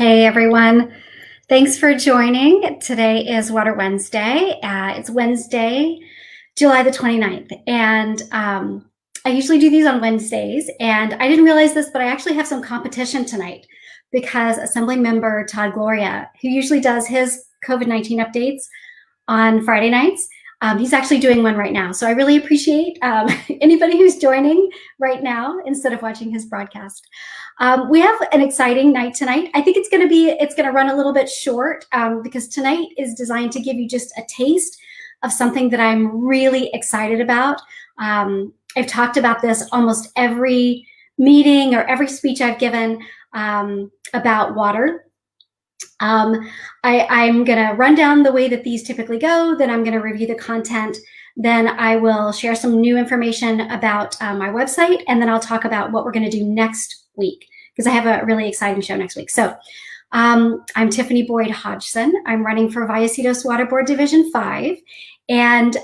Hey everyone, thanks for joining. Today is Water Wednesday. It's Wednesday, July the 29th, and I usually do these on Wednesdays, and I didn't realize this, but I actually have some competition tonight because Assembly Member Todd Gloria, who usually does his COVID-19 updates on Friday nights, he's actually doing one right now. So I really appreciate anybody who's joining right now instead of watching his broadcast. We have an exciting night tonight. I think it's going to run a little bit short because tonight is designed to give you just a taste of something that I'm really excited about. I've talked about this almost every meeting or every speech I've given about water. I'm going to run down the way that these typically go, then I'm going to review the content, then I will share some new information about my website, and then I'll talk about what we're going to do next week, because I have a really exciting show next week. So I'm Tiffany Boyd-Hodgson. I'm running for Vallecitos Water Board Division 5, and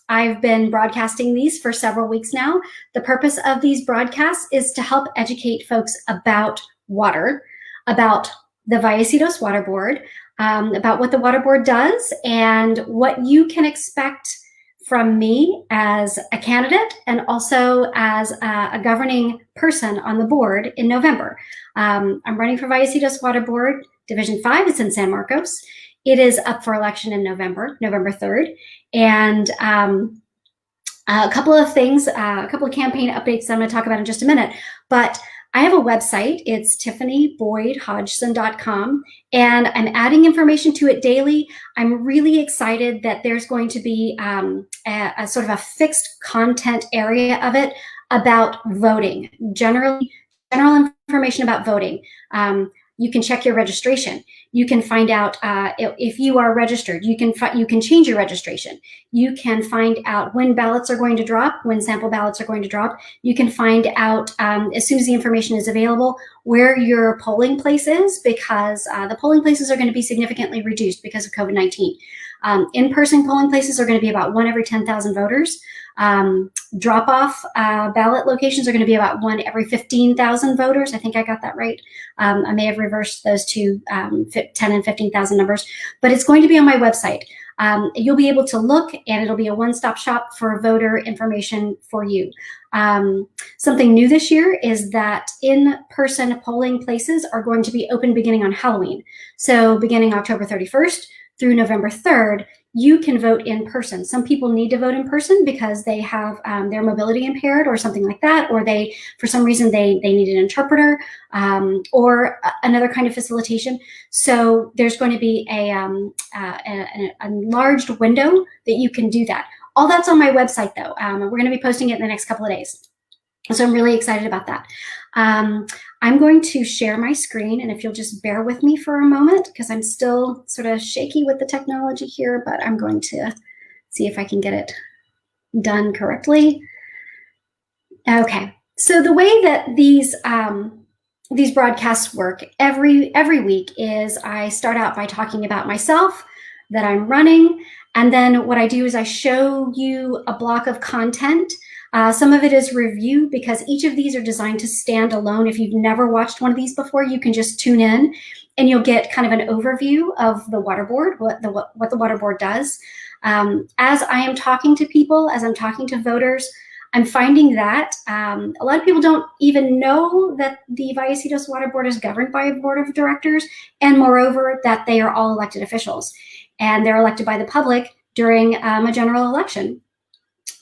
I've been broadcasting these for several weeks now. The purpose of these broadcasts is to help educate folks about water, about the Vallecitos Water Board, about what the water board does and what you can expect from me as a candidate and also as a governing person on the board in November. I'm running for Vallecitos Water Board Division 5. It's in San Marcos. It is up for election in November 3rd. And a couple of things, a couple of campaign updates that I'm going to talk about in just a minute. But I have a website. It's tiffanyboyd-hodgson.com, and I'm adding information to it daily. I'm really excited that there's going to be a sort of a fixed content area of it about voting, general information about voting. You can check your registration. You can find out if you are registered. You can change your registration. You can find out when ballots are going to drop, when sample ballots are going to drop. You can find out as soon as the information is available where your polling place is, because the polling places are going to be significantly reduced because of COVID-19. In-person polling places are going to be about 1 every 10,000 voters. Drop-off ballot locations are going to be about 1 every 15,000 voters. I think I got that right. I may have reversed those two 10 and 15,000 numbers, but it's going to be on my website. You'll be able to look, and it'll be a one-stop shop for voter information for you. Something new this year is that in-person polling places are going to be open beginning on Halloween. So beginning October 31st through November 3rd, you can vote in person. Some people need to vote in person because they have their mobility impaired or something like that, or for some reason they need an interpreter or another kind of facilitation. So there's going to be an enlarged window that you can do that. All that's on my website though. We're going to be posting it in the next couple of days. So I'm really excited about that. I'm going to share my screen, and if you'll just bear with me for a moment, because I'm still sort of shaky with the technology here, but I'm going to see if I can get it done correctly. Okay, so the way that these broadcasts work every week is I start out by talking about myself, that I'm running, and then what I do is I show you a block of content. Some of it is review, because each of these are designed to stand alone. If you've never watched one of these before, you can just tune in and you'll get kind of an overview of the water board, what the water board does. As I am talking to people, as I'm talking to voters, I'm finding that a lot of people don't even know that the Vallecitos Water Board is governed by a board of directors, and moreover, that they are all elected officials, and they're elected by the public during a general election.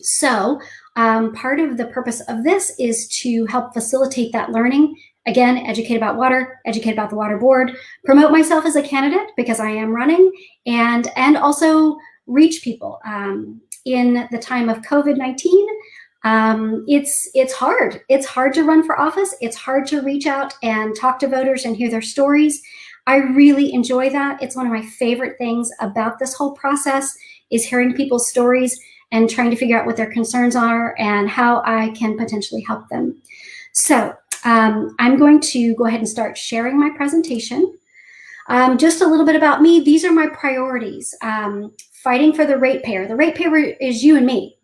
So part of the purpose of this is to help facilitate that learning. Again, educate about water, educate about the water board, promote myself as a candidate because I am running, and also reach people. In the time of COVID-19, it's hard. It's hard to run for office. It's hard to reach out and talk to voters and hear their stories. I really enjoy that. It's one of my favorite things about this whole process is hearing people's stories and trying to figure out what their concerns are and how I can potentially help them. So I'm going to go ahead and start sharing my presentation. Just a little bit about me. These are my priorities. Fighting for the ratepayer. The ratepayer is you and me.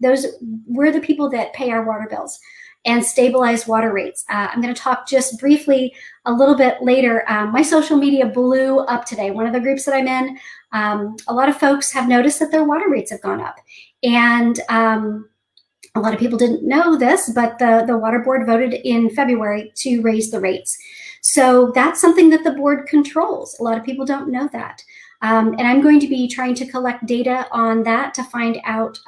We're the people that pay our water bills. and stabilize water rates. I'm going to talk just briefly a little bit later. My social media blew up today. One of the groups that I'm in, a lot of folks have noticed that their water rates have gone up. And a lot of people didn't know this, but the water board voted in February to raise the rates. So that's something that the board controls. A lot of people don't know that. And I'm going to be trying to collect data on that to find out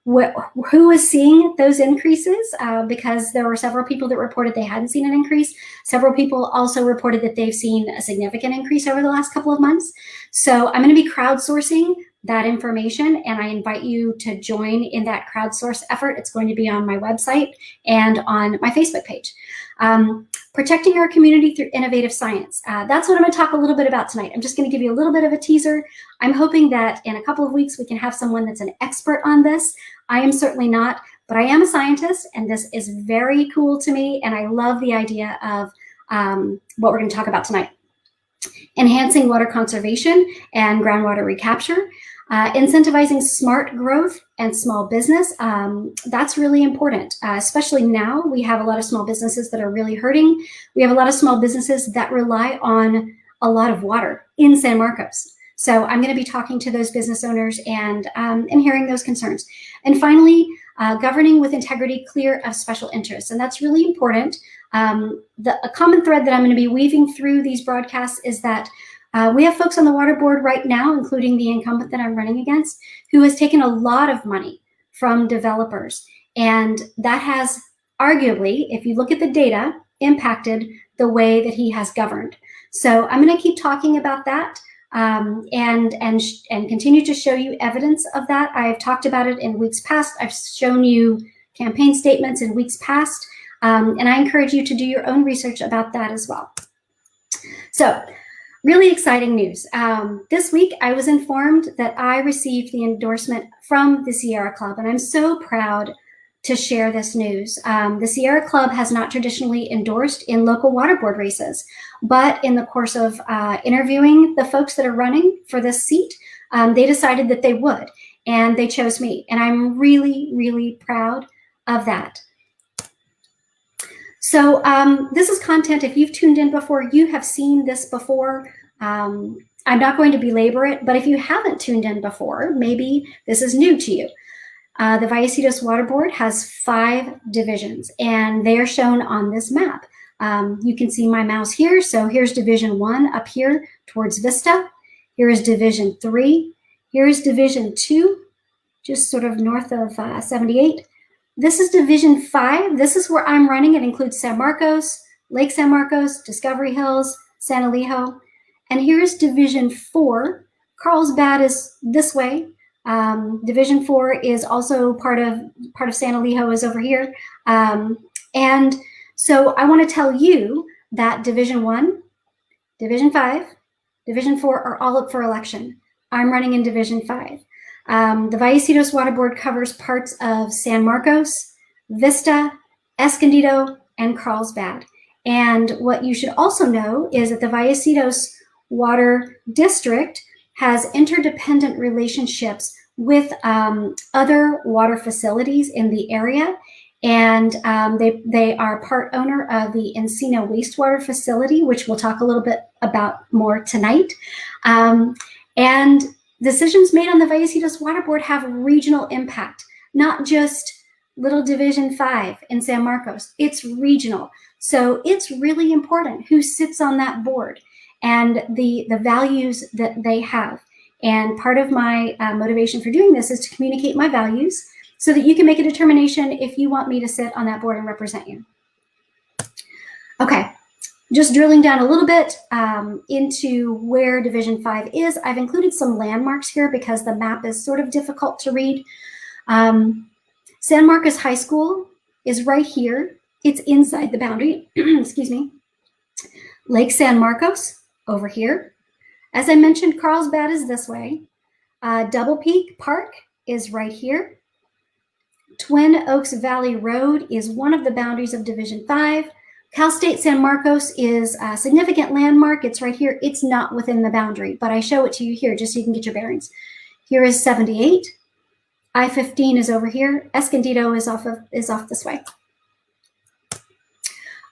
who is seeing those increases, because there were several people that reported they hadn't seen an increase. Several people also reported that they've seen a significant increase over the last couple of months. So I'm going to be crowdsourcing that information, and I invite you to join in that crowdsource effort. It's going to be on my website and on my Facebook page. Protecting our community through innovative science. That's what I'm going to talk a little bit about tonight. I'm just going to give you a little bit of a teaser. I'm hoping that in a couple of weeks we can have someone that's an expert on this. I am certainly not, but I am a scientist, and this is very cool to me, and I love the idea of what we're going to talk about tonight. Enhancing water conservation and groundwater recapture. Incentivizing smart growth and small business. That's really important, especially now. We have a lot of small businesses that are really hurting. We have a lot of small businesses that rely on a lot of water in San Marcos. So I'm going to be talking to those business owners and hearing those concerns. And finally, governing with integrity, clear of special interests. And that's really important. A common thread that I'm going to be weaving through these broadcasts is that we have folks on the water board right now, including the incumbent that I'm running against, who has taken a lot of money from developers. And that has arguably, if you look at the data, impacted the way that he has governed. So I'm going to keep talking about that and continue to show you evidence of that. I've talked about it in weeks past. I've shown you campaign statements in weeks past. And I encourage you to do your own research about that as well. So, really exciting news. This week, I was informed that I received the endorsement from the Sierra Club, and I'm so proud to share this news. The Sierra Club has not traditionally endorsed in local water board races, but in the course of interviewing the folks that are running for this seat, they decided that they would, and they chose me. And I'm really, really proud of that. So this is content. If you've tuned in before, you have seen this before. I'm not going to belabor it, but if you haven't tuned in before, maybe this is new to you. The Vallecitos Water Board has 5 divisions, and they are shown on this map. You can see my mouse here. So here's Division 1 up here towards Vista. Here is Division 3. Here is Division 2, just sort of north of 78. This is Division 5. This is where I'm running. It includes San Marcos, Lake San Marcos, Discovery Hills, San Elijo. And here's Division 4. Carlsbad is this way. Division 4 is also part of San Elijo is over here. And so I want to tell you that Division 1, Division 5, Division 4 are all up for election. I'm running in Division 5. The Vallecitos Water Board covers parts of San Marcos, Vista, Escondido, and Carlsbad. And what you should also know is that the Vallecitos Water District has interdependent relationships with other water facilities in the area. And they are part owner of the Encino Wastewater Facility, which we'll talk a little bit about more tonight. And decisions made on the Vallecitos Water Board have regional impact, not just little Division 5 in San Marcos. It's regional. So it's really important who sits on that board and the values that they have. And part of my motivation for doing this is to communicate my values so that you can make a determination if you want me to sit on that board and represent you. Okay. Just drilling down a little bit into where Division 5 is, I've included some landmarks here because the map is sort of difficult to read. San Marcos High School is right here. It's inside the boundary, excuse me. Lake San Marcos over here. As I mentioned, Carlsbad is this way. Double Peak Park is right here. Twin Oaks Valley Road is one of the boundaries of Division 5. Cal State San Marcos is a significant landmark. It's right here. It's not within the boundary, but I show it to you here just so you can get your bearings. Here is 78. I-15 is over here. Escondido is off this way.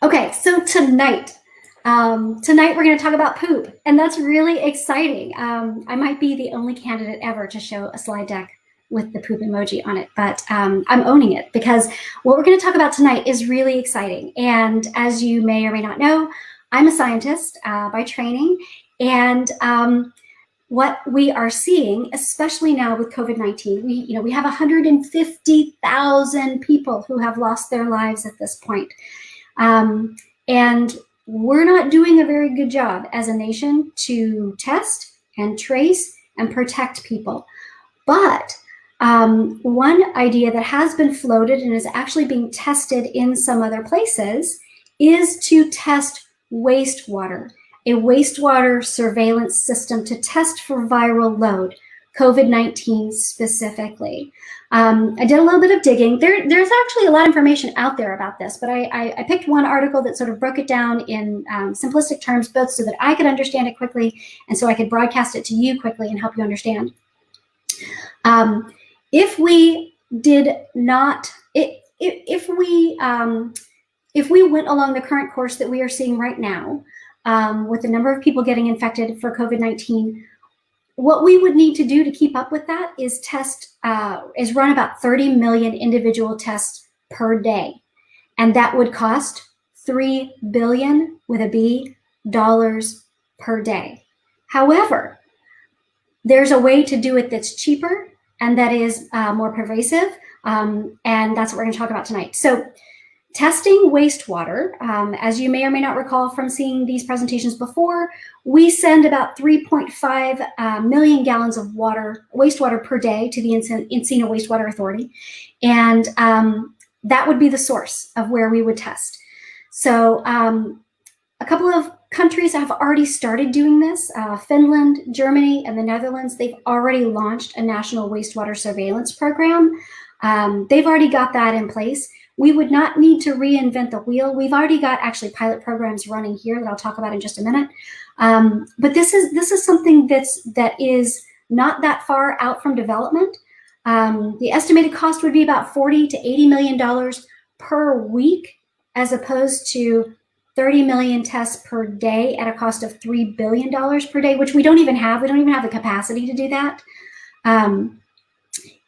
Okay, so tonight we're going to talk about poop, and that's really exciting. I might be the only candidate ever to show a slide deck with the poop emoji on it, but I'm owning it because what we're going to talk about tonight is really exciting. And as you may or may not know, I'm a scientist by training, and what we are seeing, especially now with COVID-19, we have 150,000 people who have lost their lives at this point. And we're not doing a very good job as a nation to test and trace and protect people. But one idea that has been floated and is actually being tested in some other places is to test wastewater, a wastewater surveillance system to test for viral load, COVID-19 specifically. I did a little bit of digging. There's actually a lot of information out there about this, but I picked one article that sort of broke it down in simplistic terms, both so that I could understand it quickly and so I could broadcast it to you quickly and help you understand. If we did not, if we went along the current course that we are seeing right now, with the number of people getting infected for COVID-19, what we would need to do to keep up with that is run about 30 million individual tests per day. And that would cost $3 billion with a B dollars per day. However, there's a way to do it that's cheaper and that is more pervasive. And that's what we're going to talk about tonight. So testing wastewater, as you may or may not recall from seeing these presentations before, we send about 3.5 million gallons of wastewater per day to the Encino Wastewater Authority. And that would be the source of where we would test. So a couple of countries have already started doing this. Finland, Germany, and the Netherlands, they've already launched a national wastewater surveillance program. They've already got that in place. We would not need to reinvent the wheel. We've already got actually pilot programs running here that I'll talk about in just a minute. But this is something that is not that far out from development. The estimated cost would be about $40 to $80 million per week, as opposed to 30 million tests per day at a cost of $3 billion per day, which we don't even have. We don't even have the capacity to do that.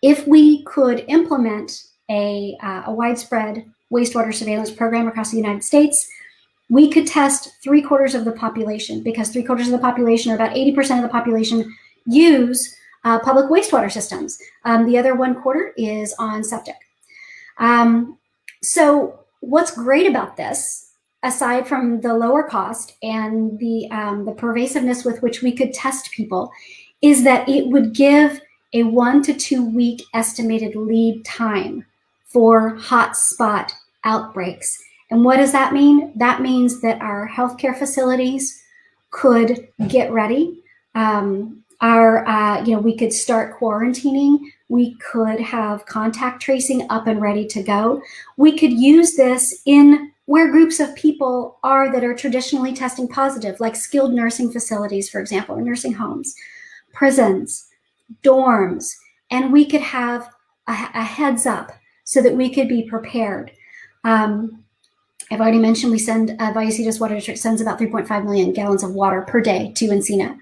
If we could implement a widespread wastewater surveillance program across the United States, we could test 3/4 of the population, because 3/4 of the population, or about 80% of the population, use public wastewater systems. The other 1/4 is on septic. So what's great about this, aside from the lower cost and the pervasiveness with which we could test people, is that it would give a 1 to 2 week estimated lead time for hotspot outbreaks. And what does that mean? That means that our healthcare facilities could get ready. We could start quarantining. We could have contact tracing up and ready to go. We could use this in where groups of people are that are traditionally testing positive, like skilled nursing facilities, for example, or nursing homes, prisons, dorms, and we could have a heads up so that we could be prepared. I've already mentioned we send, Vallecitos Water District sends about 3.5 million gallons of water per day to Encino.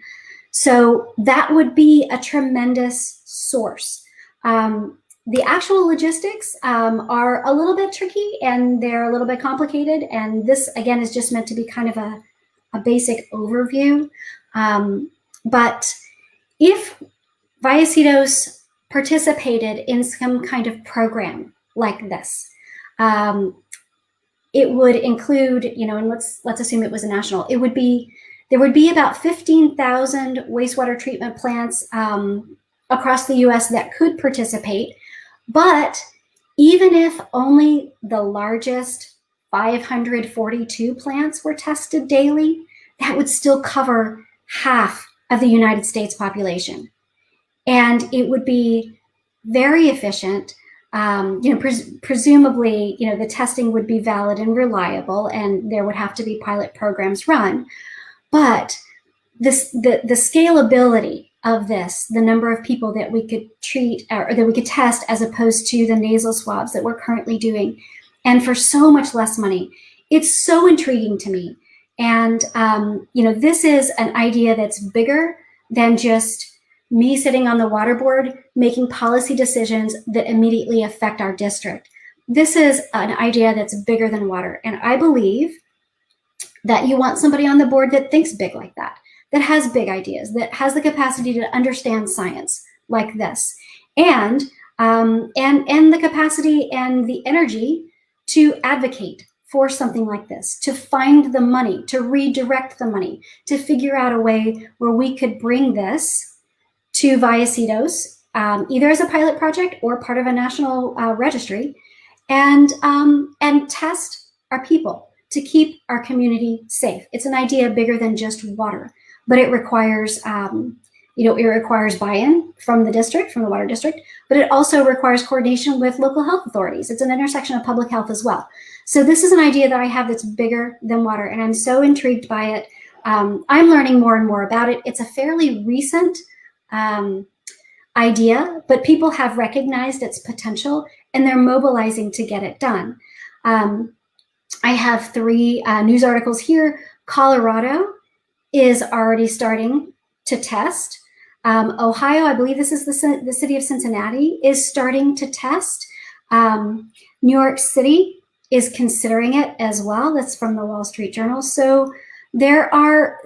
So that would be a tremendous source. The actual logistics are a little bit tricky and they're a little bit complicated. And this, again, is just meant to be kind of a basic overview. But if Vallecitos participated in some kind of program like this, it would include, and let's assume it was a national. There would be about 15,000 wastewater treatment plants across the U.S. that could participate. But even if only the largest 542 plants were tested daily, that would still cover half of the United States population. And it would be very efficient. Presumably, the testing would be valid and reliable, and there would have to be pilot programs run. But the scalability of this, the number of people that we could treat or that we could test, as opposed to the nasal swabs that we're currently doing, and for so much less money, It's so intriguing to me. And, this is an idea that's bigger than just me sitting on the water board making policy decisions that immediately affect our district. This is an idea that's bigger than water. And I believe that you want somebody on the board that thinks big like that has big ideas, that has the capacity to understand science like this, and the capacity and the energy to advocate for something like this, to find the money, to redirect the money, to figure out a way where we could bring this to Vallecitos, either as a pilot project or part of a national registry, and test our people to keep our community safe. It's an idea bigger than just water, but it requires it requires buy-in from the district, from the water district, but it also requires coordination with local health authorities. It's an intersection of public health as well. So this is an idea that I have that's bigger than water, and I'm so intrigued by it. I'm learning more and more about it. It's a fairly recent idea, but people have recognized its potential and they're mobilizing to get it done. I have 3 news articles here. Colorado is already starting to test. Ohio, I believe this is the city of Cincinnati, is starting to test. New York City is considering it as well. That's from the Wall Street Journal. So there are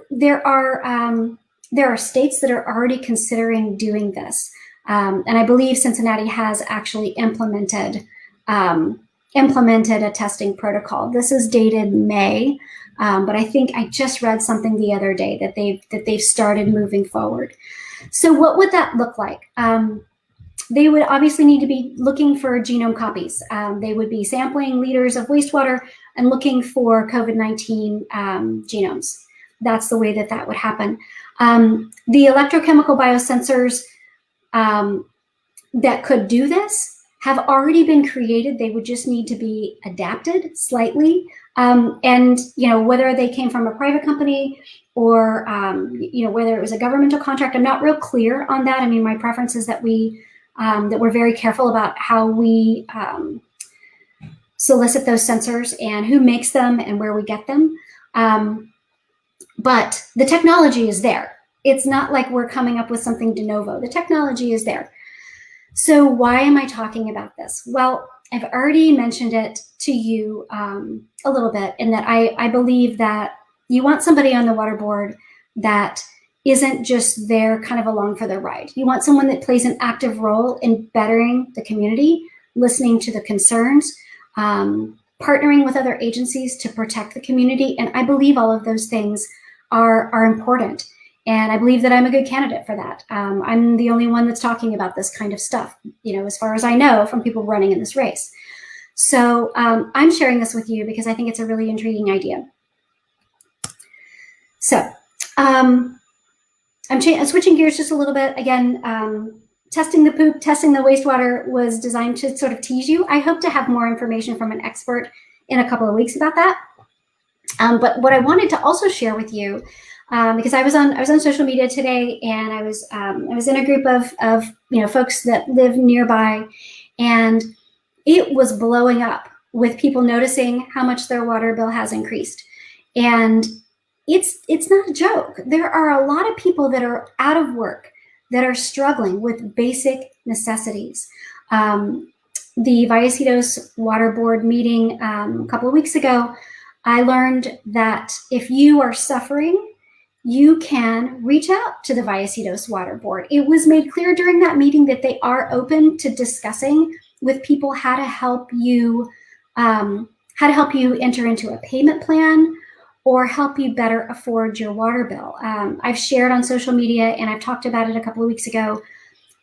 states that are already considering doing this, and I believe Cincinnati has actually implemented a testing protocol. This is dated May, but I think I just read something the other day that they've started moving forward. So what would that look like? They would obviously need to be looking for genome copies. They would be sampling liters of wastewater and looking for COVID-19 genomes. That's the way that would happen. The electrochemical biosensors that could do this have already been created. They would just need to be adapted slightly. And whether they came from a private company or whether it was a governmental contract, I'm not real clear on that. I mean, my preference is that we're very careful about how we solicit those sensors and who makes them and where we get them. But the technology is there. It's not like we're coming up with something de novo. The technology is there. So why am I talking about this? Well, I've already mentioned it to you a little bit, in that I believe that you want somebody on the water board that isn't just there kind of along for the ride. You want someone that plays an active role in bettering the community, listening to the concerns, partnering with other agencies to protect the community. And I believe all of those things are important. And I believe that I'm a good candidate for that. I'm the only one that's talking about this kind of stuff, as far as I know, from people running in this race. So I'm sharing this with you because I think it's a really intriguing idea. So I'm switching gears just a little bit. Again, testing the poop, testing the wastewater was designed to sort of tease you. I hope to have more information from an expert in a couple of weeks about that. But what I wanted to also share with you, because I was on social media today, and I was in a group of folks that live nearby, and it was blowing up with people noticing how much their water bill has increased. And it's not a joke. There are a lot of people that are out of work, that are struggling with basic necessities. The Vallecitos Water Board meeting a couple of weeks ago, I learned that if you are suffering, you can reach out to the Vallecitos Water Board. It was made clear during that meeting that they are open to discussing with people how to help you enter into a payment plan or help you better afford your water bill. I've shared on social media, and I've talked about it a couple of weeks ago.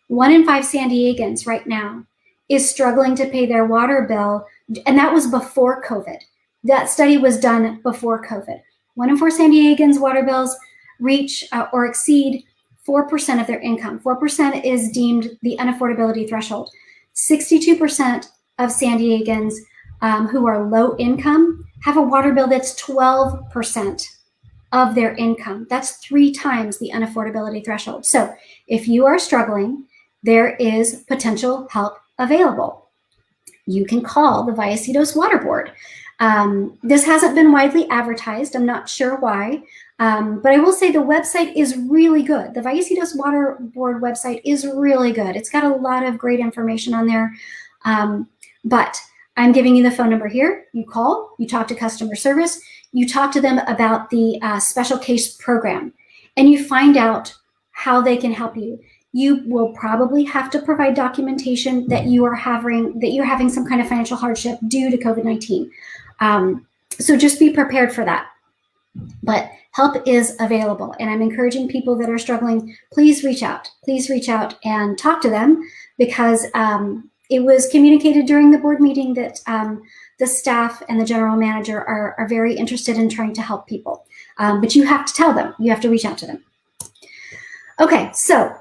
1 in 5 San Diegans right now is struggling to pay their water bill, and that was before COVID. That study was done before COVID. 1 in 4 San Diegans' water bills reach or exceed 4% of their income. 4% is deemed the unaffordability threshold. 62% of San Diegans who are low income have a water bill that's 12% of their income. That's 3 times the unaffordability threshold. So if you are struggling, there is potential help available. You can call the Vallecitos Water Board. This hasn't been widely advertised. I'm not sure why, but I will say the website is really good. The Vallecitos Water Board website is really good. It's got a lot of great information on there, but I'm giving you the phone number here. You call, you talk to customer service, you talk to them about the special case program, and you find out how they can help you. You will probably have to provide documentation that you're having some kind of financial hardship due to COVID-19. So just be prepared for that. But help is available, and I'm encouraging people that are struggling, please reach out. Please reach out and talk to them, because it was communicated during the board meeting that the staff and the general manager are very interested in trying to help people. But you have to tell them, you have to reach out to them. Okay, so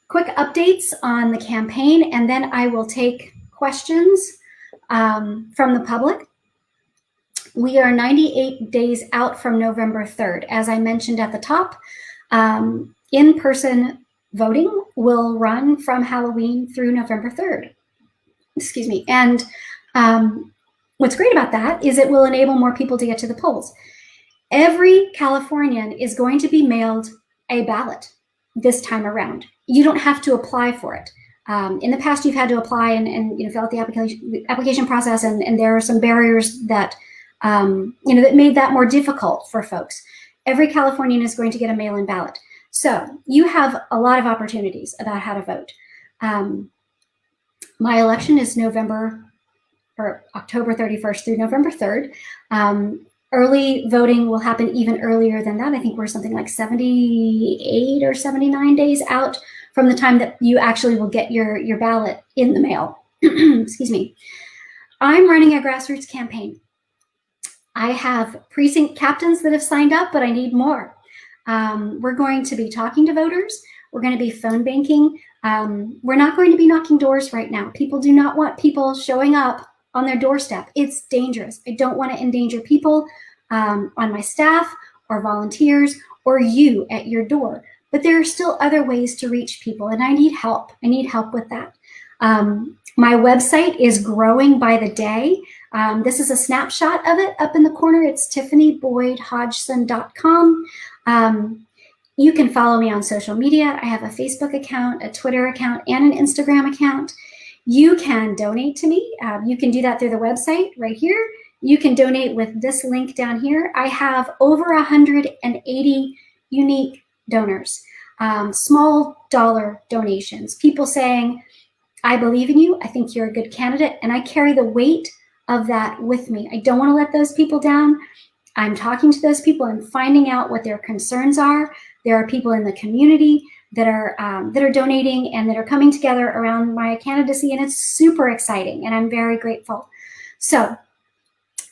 quick updates on the campaign, and then I will take questions from the public. We are 98 days out from November 3rd. As I mentioned at the top, in-person voting will run from Halloween through November 3rd. Excuse me. And what's great about that is it will enable more people to get to the polls. Every Californian is going to be mailed a ballot this time around. You don't have to apply for it. In the past, you've had to apply and fill out the application process, and there are some barriers that that made that more difficult for folks. Every Californian is going to get a mail-in ballot. So you have a lot of opportunities about how to vote. My election is October 31st through November 3rd. Early voting will happen even earlier than that. I think we're something like 78 or 79 days out from the time that you actually will get your ballot in the mail. Excuse me. I'm running a grassroots campaign. I have precinct captains that have signed up, but I need more. We're going to be talking to voters. We're going to be phone banking. We're not going to be knocking doors right now. People do not want people showing up on their doorstep. It's dangerous. I don't want to endanger people on my staff or volunteers or you at your door. But there are still other ways to reach people, and I need help. I need help with that. My website is growing by the day. This is a snapshot of it up in the corner. It's boyd-hodgson.com. You can follow me on social media. I have a Facebook account, a Twitter account, and an Instagram account. You can donate to me. You can do that through the website right here. You can donate with this link down here. I have over 180 unique donors, small dollar donations, people saying, I believe in you. I think you're a good candidate. And I carry the weight of that with me. I don't want to let those people down. I'm talking to those people and finding out what their concerns are. There are people in the community that are donating and that are coming together around my candidacy, and it's super exciting, and I'm very grateful. So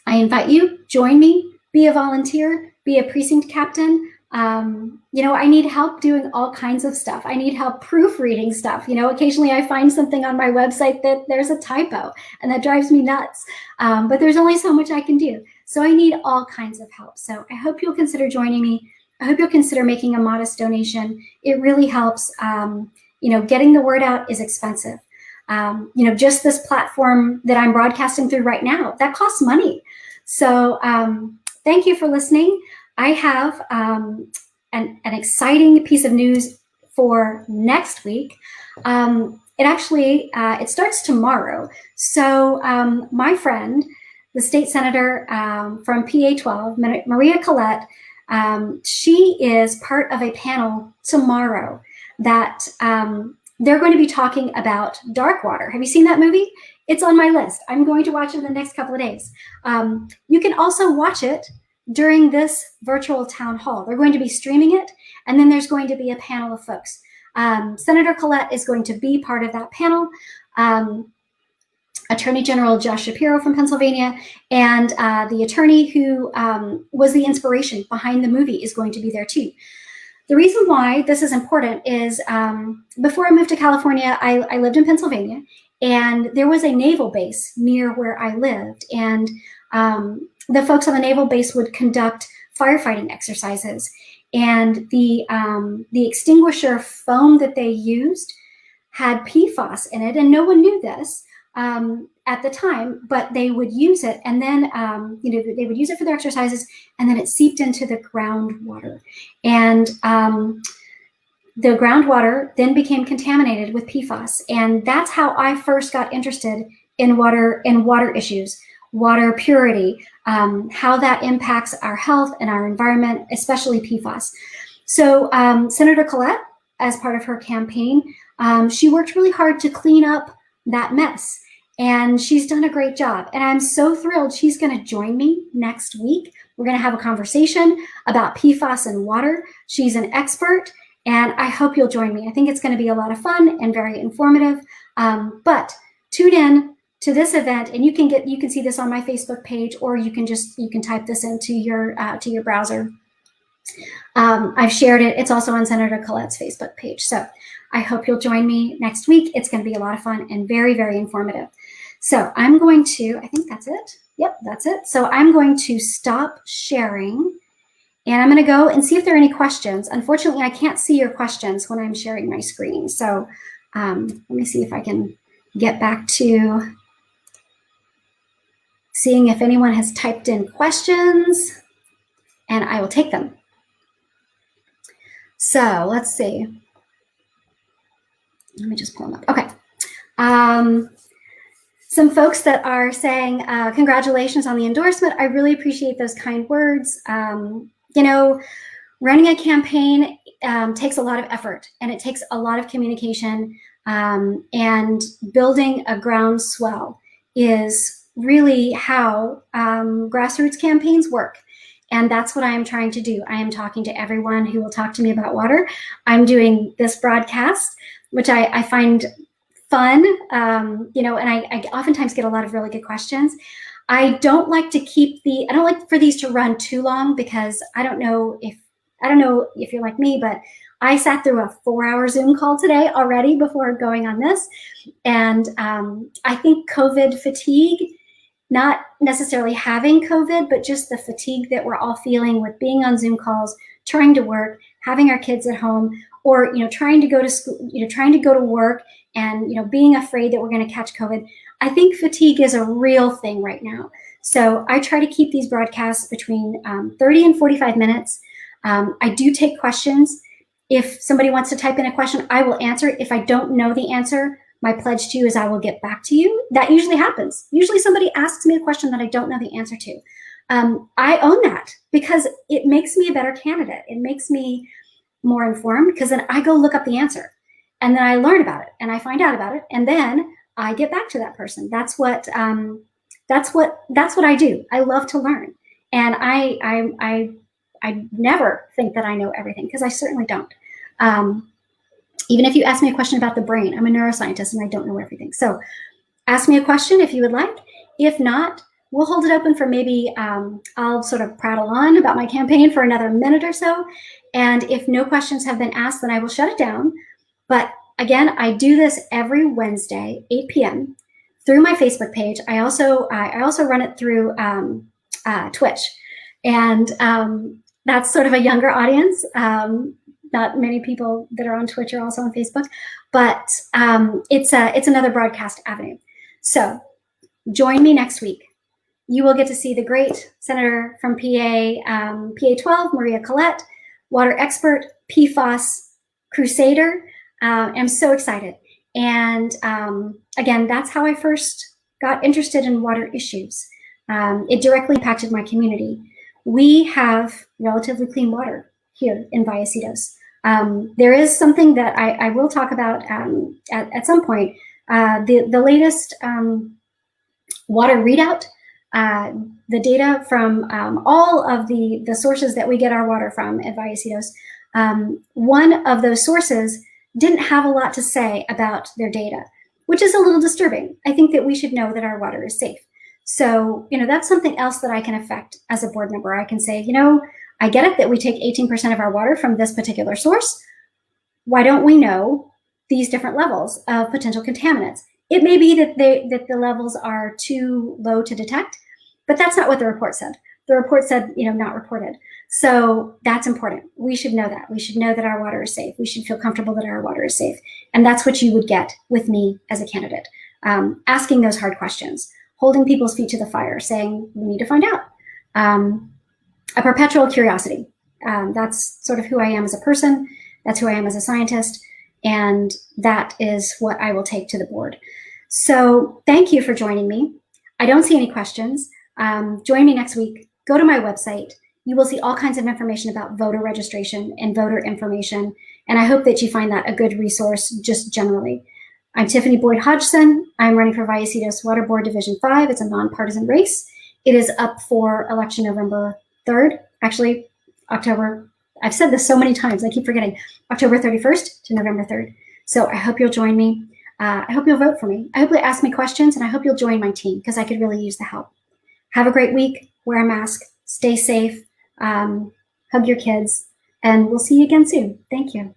I invite you, join me, be a volunteer, be a precinct captain. I need help doing all kinds of stuff. I need help proofreading stuff. Occasionally I find something on my website that there's a typo, and that drives me nuts. But there's only so much I can do. So I need all kinds of help. So I hope you'll consider joining me. I hope you'll consider making a modest donation. It really helps. Getting the word out is expensive. Just this platform that I'm broadcasting through right now, that costs money. So thank you for listening. I have an exciting piece of news for next week. It starts tomorrow. So my friend, the state senator from PA 12, Maria Collette, she is part of a panel tomorrow that they're going to be talking about dark water. Have you seen that movie? It's on my list. I'm going to watch it in the next couple of days. You can also watch it during this virtual town hall. They're going to be streaming it, and then there's going to be a panel of folks. Senator Collette is going to be part of that panel. Attorney General Josh Shapiro from Pennsylvania, and the attorney who was the inspiration behind the movie is going to be there too. The reason why this is important is before I moved to California, I lived in Pennsylvania, and there was a naval base near where I lived, and the folks on the naval base would conduct firefighting exercises, and the extinguisher foam that they used had PFAS in it, and no one knew this, at the time, but they would use it, and then they would use it for their exercises, and then it seeped into the groundwater, and the groundwater then became contaminated with PFAS, and that's how I first got interested in water issues, water purity, how that impacts our health and our environment, especially PFAS. So Senator Collette, as part of her campaign, she worked really hard to clean up that mess, and she's done a great job. And I'm so thrilled she's going to join me next week. We're going to have a conversation about PFAS and water. She's an expert, and I hope you'll join me. I think it's going to be a lot of fun and very informative. But tune in to this event, and you can see this on my Facebook page, or you can type this into your browser. I've shared it. It's also on Senator Collette's Facebook page. So I hope you'll join me next week. It's going to be a lot of fun and very, very informative. So I'm going to, I think that's it. Yep, that's it. So I'm going to stop sharing, and I'm going to go and see if there are any questions. Unfortunately, I can't see your questions when I'm sharing my screen. So let me see if I can get back to seeing if anyone has typed in questions, and I will take them. So let's see. Let me just pull them up. Okay. Some folks that are saying, congratulations on the endorsement. I really appreciate those kind words. Running a campaign takes a lot of effort, and it takes a lot of communication, and building a groundswell is really how grassroots campaigns work. And that's what I am trying to do. I am talking to everyone who will talk to me about water. I'm doing this broadcast, which I find fun, and I oftentimes get a lot of really good questions. I don't like for these to run too long, because I don't know if you're like me, but I sat through a 4-hour Zoom call today already before going on this. And I think COVID fatigue, not necessarily having COVID, but just the fatigue that we're all feeling with being on Zoom calls, trying to work, having our kids at home, or trying to go to school, trying to go to work, and being afraid that we're going to catch COVID. I think fatigue is a real thing right now. So I try to keep these broadcasts between 30 and 45 minutes. I do take questions. If somebody wants to type in a question, I will answer it. If I don't know the answer, my pledge to you is I will get back to you. That usually happens. Usually somebody asks me a question that I don't know the answer to. I own that, because it makes me a better candidate. It makes me more informed, because then I go look up the answer, and then I learn about it, and I find out about it, and then I get back to that person. That's what I do. I love to learn, and I never think that I know everything, because I certainly don't. Even if you ask me a question about the brain, I'm a neuroscientist and I don't know everything. So ask me a question if you would like. If not, we'll hold it open for maybe, I'll sort of prattle on about my campaign for another minute or so. And if no questions have been asked, then I will shut it down. But again, I do this every Wednesday, 8 p.m. through my Facebook page. I also run it through Twitch. And that's sort of a younger audience. Not many people that are on Twitch are also on Facebook, but it's another broadcast avenue. So join me next week. You will get to see the great senator from PA 12, Maria Collette, water expert, PFAS crusader. I'm so excited. And again, that's how I first got interested in water issues. It directly impacted my community. We have relatively clean water here in Vallecitos. There is something that I will talk about at some point. The latest water readout, the data from all of the sources that we get our water from at Vallecitos, one of those sources didn't have a lot to say about their data, which is a little disturbing. I think that we should know that our water is safe. So, that's something else that I can affect as a board member. I can say, I get it that we take 18% of our water from this particular source. Why don't we know these different levels of potential contaminants? It may be that the levels are too low to detect, but that's not what the report said. The report said, not reported. So that's important. We should know that. We should know that our water is safe. We should feel comfortable that our water is safe. And that's what you would get with me as a candidate. asking those hard questions, holding people's feet to the fire, saying, we need to find out. A perpetual curiosity. That's sort of who I am as a person. That's who I am as a scientist. And that is what I will take to the board. So thank you for joining me. I don't see any questions. Join me next week. Go to my website. You will see all kinds of information about voter registration and voter information. And I hope that you find that a good resource just generally. I'm Tiffany Boyd-Hodgson. I'm running for Vallecitos Water Board Division 5. It's a nonpartisan race. It is up for election November 3rd. Actually, October, I've said this so many times, I keep forgetting. October 31st to November 3rd. So I hope you'll join me. I hope you'll vote for me. I hope you'll ask me questions, and I hope you'll join my team because I could really use the help. Have a great week. Wear a mask. Stay safe. Hug your kids. And we'll see you again soon. Thank you.